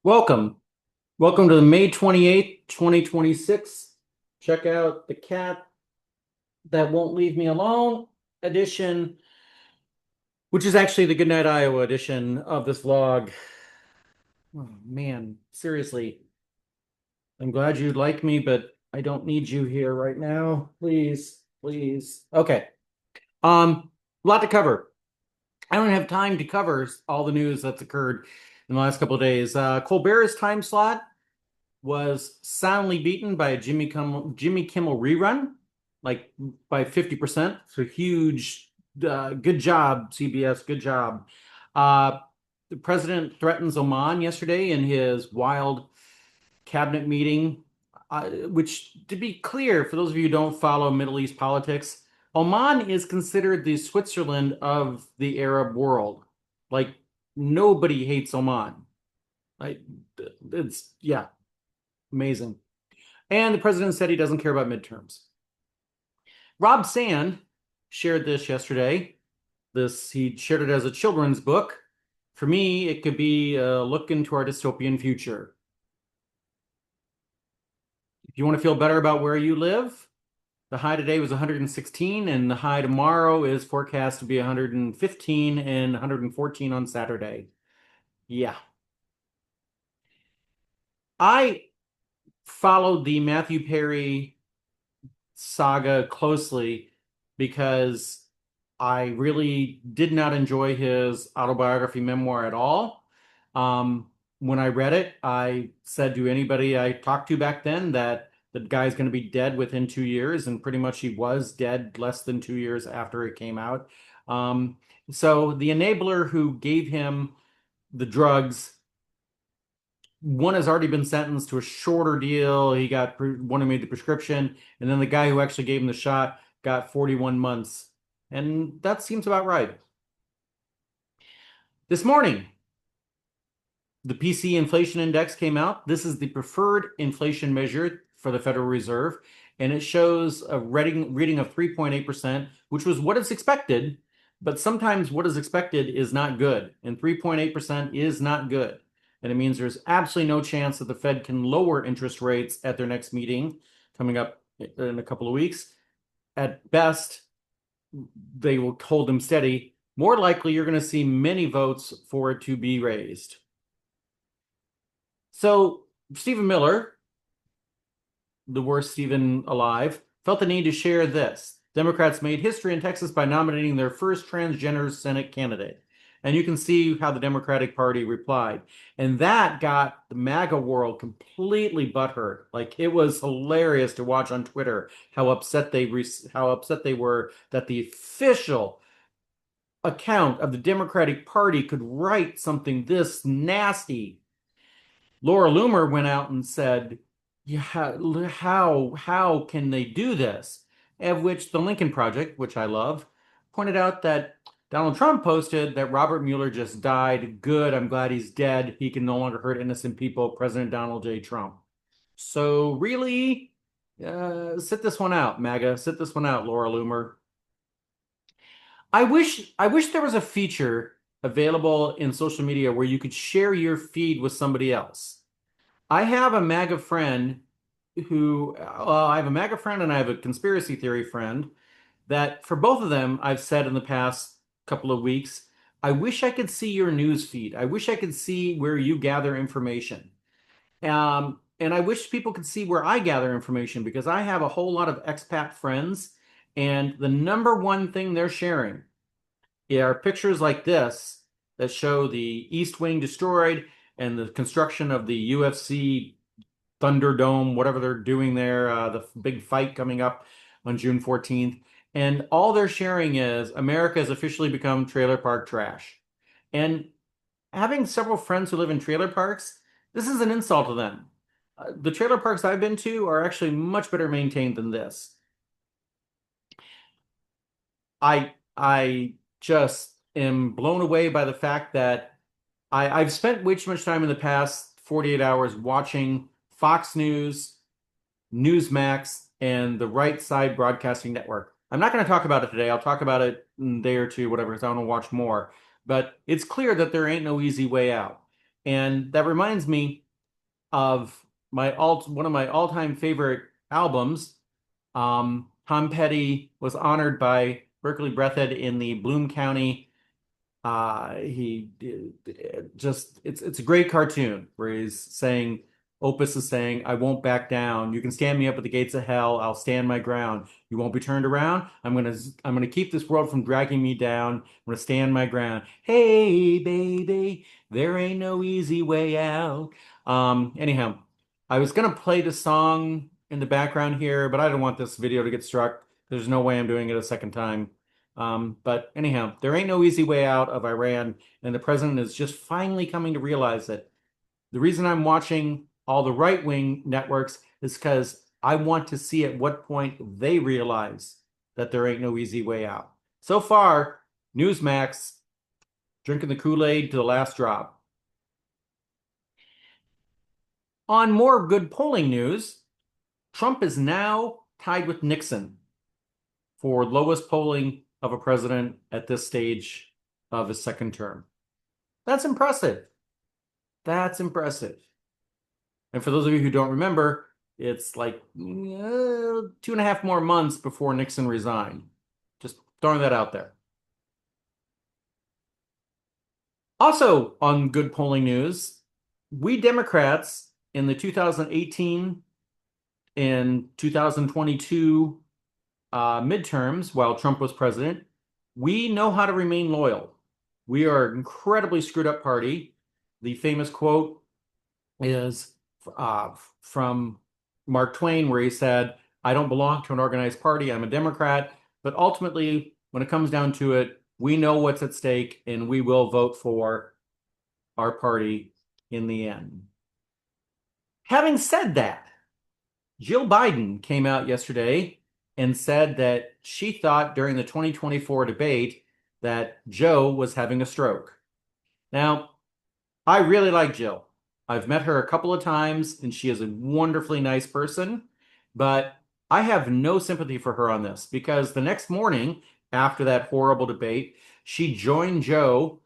Welcome. Welcome to the May 28th, 2026. Check out the Cat That Won't Leave Me Alone edition, which is actually the Goodnight Iowa edition of this vlog. Oh man, seriously. I'm glad you like me, but I don't need you here right now. Please, please. Okay. A lot to cover. I don't have time to cover all the news that's occurred in the last couple of days. Colbert's time slot was soundly beaten by a Jimmy Kimmel rerun, like by 50%. So huge, good job, CBS, good job. Uh, the president threatens Oman yesterday in his wild cabinet meeting, which, to be clear, for those of you who don't follow Middle East politics, Oman is considered the Switzerland of the Arab world. Like, nobody hates Oman. Like, yeah, amazing. And the president said he doesn't care about midterms. Rob Sand shared this yesterday. He shared it as a children's book. For me, it could be a look into our dystopian future. If you want to feel better about where you live, the high today was 116, and the high tomorrow is forecast to be 115 and 114 on Saturday. Yeah. I followed the Matthew Perry saga closely because I really did not enjoy his autobiography memoir at all. When I read it, I said to anybody I talked to back then that the guy's going to be dead within 2 years, and pretty much he was dead less than 2 years after it came out. Um, so the enabler who gave him the drugs, one has already been sentenced to a shorter deal. He got one who made the prescription, and then the guy who actually gave him the shot got 41 months. And that seems about right. This morning, the PC inflation index came out. This is the preferred inflation measure for the Federal Reserve, and it shows a reading of 3.8%, which was what is expected, but sometimes what is expected is not good, and 3.8% is not good. And it means there's absolutely no chance that the Fed can lower interest rates at their next meeting coming up in a couple of weeks. At best, they will hold them steady. More likely, you're going to see many votes for it to be raised. So Stephen Miller, the worst Stephen alive, felt the need to share this. Democrats made history in Texas by nominating their first transgender Senate candidate. And you can see how the Democratic Party replied. And that got the MAGA world completely butthurt. Like, it was hilarious to watch on Twitter how upset they were that the official account of the Democratic Party could write something this nasty. Laura Loomer went out and said, yeah, how can they do this? Of which the Lincoln Project, which I love, pointed out that Donald Trump posted that Robert Mueller just died. Good, I'm glad he's dead. He can no longer hurt innocent people. President Donald J. Trump. So really, sit this one out, MAGA. Sit this one out, Laura Loomer. I wish there was a feature available in social media where you could share your feed with somebody else. I have a MAGA friend I have a MAGA friend and I have a conspiracy theory friend that for both of them, I've said in the past couple of weeks, I wish I could see your news feed. I wish I could see where you gather information. And I wish people could see where I gather information because I have a whole lot of expat friends, and the number one thing they're sharing are pictures like this that show the East Wing destroyed and the construction of the UFC Thunderdome, whatever they're doing there, the big fight coming up on June 14th. And all they're sharing is America has officially become trailer park trash. And having several friends who live in trailer parks, this is an insult to them. The trailer parks I've been to are actually much better maintained than this. I just am blown away by the fact that I've spent way too much time in the past 48 hours watching Fox News, Newsmax, and the Right Side Broadcasting Network. I'm not going to talk about it today. I'll talk about it in a day or two, whatever, because I want to watch more. But it's clear that there ain't no easy way out. And that reminds me of one of my all-time favorite albums. Tom Petty was honored by Berkeley Breathed in the Bloom County. He just it's a great cartoon where he's saying Opus is saying, I won't back down. You can stand me up at the gates of hell. I'll stand my ground. You won't be turned around. I'm gonna keep this world from dragging me down. I'm gonna stand my ground. Hey, baby, there ain't no easy way out. Anyhow, I was gonna play the song in the background here, but I don't want this video to get struck. There's no way I'm doing it a second time. But anyhow, there ain't no easy way out of Iran, and the president is just finally coming to realize it. The reason I'm watching all the right-wing networks is because I want to see at what point they realize that there ain't no easy way out. So far, Newsmax drinking the Kool-Aid to the last drop. On more good polling news, Trump is now tied with Nixon for lowest polling of a president at this stage of his second term. That's impressive. That's impressive. And for those of you who don't remember, it's like 2.5 more months before Nixon resigned. Just throwing that out there. Also, on good polling news, we Democrats in the 2018 and 2022 midterms, while Trump was president, we know how to remain loyal. We are an incredibly screwed up party. The famous quote is from Mark Twain, where he said, I don't belong to an organized party. I'm a Democrat. But ultimately, when it comes down to it, we know what's at stake and we will vote for our party in the end. Having said that, Jill Biden came out yesterday and said that she thought during the 2024 debate that Joe was having a stroke. Now, I really like Jill. I've met her a couple of times and she is a wonderfully nice person, but I have no sympathy for her on this because the next morning after that horrible debate, she joined Joe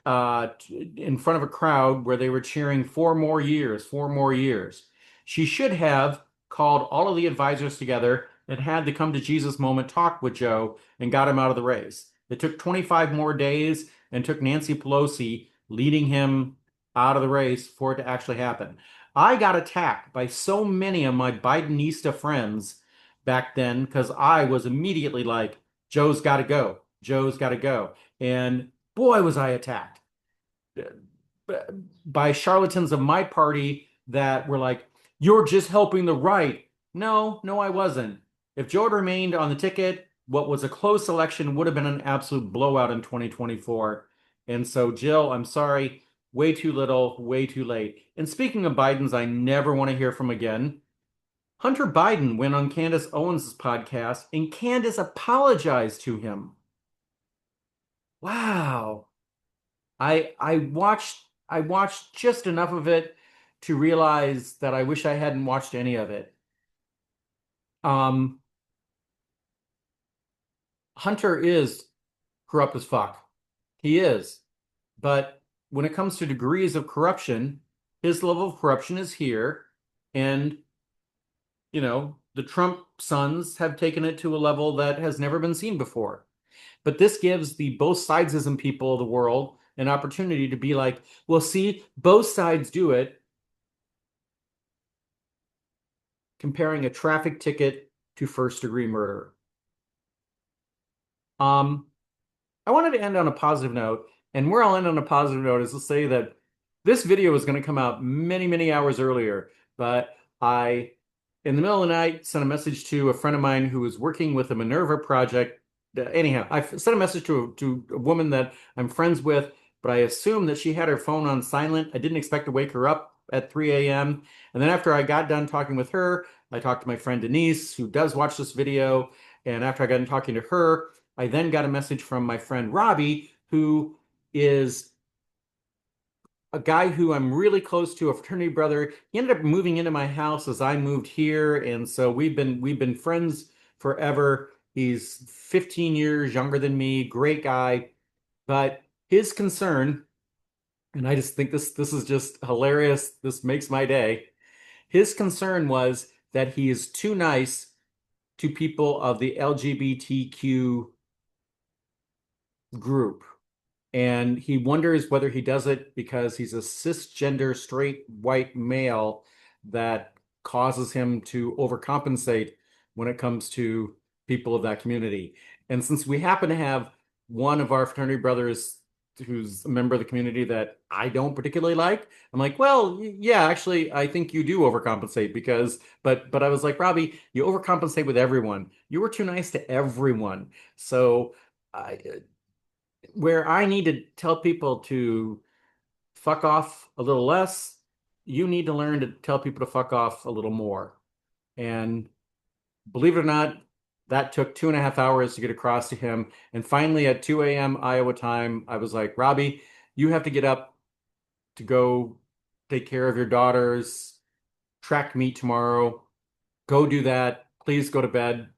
in front of a crowd where they were cheering 4 more years, 4 more years. She should have called all of the advisors together and had the come to Jesus moment talk with Joe and got him out of the race. It took 25 more days and took Nancy Pelosi leading him out of the race for it to actually happen. I got attacked by so many of my Bidenista friends back then because I was immediately like, Joe's got to go. Joe's got to go. And boy, was I attacked by charlatans of my party that were like, you're just helping the right. No, no, I wasn't. If Joe had remained on the ticket, what was a close election would have been an absolute blowout in 2024. And so, Jill, I'm sorry, way too little, way too late. And speaking of Biden's, I never want to hear from again. Hunter Biden went on Candace Owens' podcast and Candace apologized to him. Wow. I watched just enough of it to realize that I wish I hadn't watched any of it. Um, Hunter is corrupt as fuck. He is. But when it comes to degrees of corruption, his level of corruption is here. And, the Trump sons have taken it to a level that has never been seen before. But this gives the both sidesism people of the world an opportunity to be like, well, see, both sides do it, comparing a traffic ticket to first-degree murder. I wanted to end on a positive note, and where I'll end on a positive note is to say that this video was going to come out many, many hours earlier, but I, in the middle of the night, sent a message to a friend of mine who was working with the Minerva project. Anyhow, I sent a message to a woman that I'm friends with, but I assumed that she had her phone on silent. I didn't expect to wake her up at 3 a.m. And then after I got done talking with her, I talked to my friend Denise, who does watch this video. And after I got done talking to her, I then got a message from my friend Robbie, who is a guy who I'm really close to, a fraternity brother. He ended up moving into my house as I moved here, and so we've been friends forever. He's 15 years younger than me, great guy, but his concern and I just think this is just hilarious. This makes my day. His concern was that he is too nice to people of the LGBTQ group. And he wonders whether he does it because he's a cisgender straight white male that causes him to overcompensate when it comes to people of that community. And since we happen to have one of our fraternity brothers who's a member of the community that I don't particularly like, I'm like, well, yeah, actually, I think you do overcompensate because, but I was like, Robbie, you overcompensate with everyone. You were too nice to everyone. So I, where I need to tell people to fuck off a little less, you need to learn to tell people to fuck off a little more. And believe it or not, that took 2.5 hours to get across to him. And finally, at 2 a.m. Iowa time, I was like, Robbie, you have to get up to go take care of your daughter's track meet tomorrow. Go do that. Please go to bed.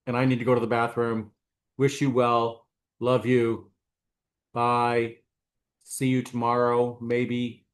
And I need to go to the bathroom. Wish you well. Love you. Bye. See you tomorrow, maybe.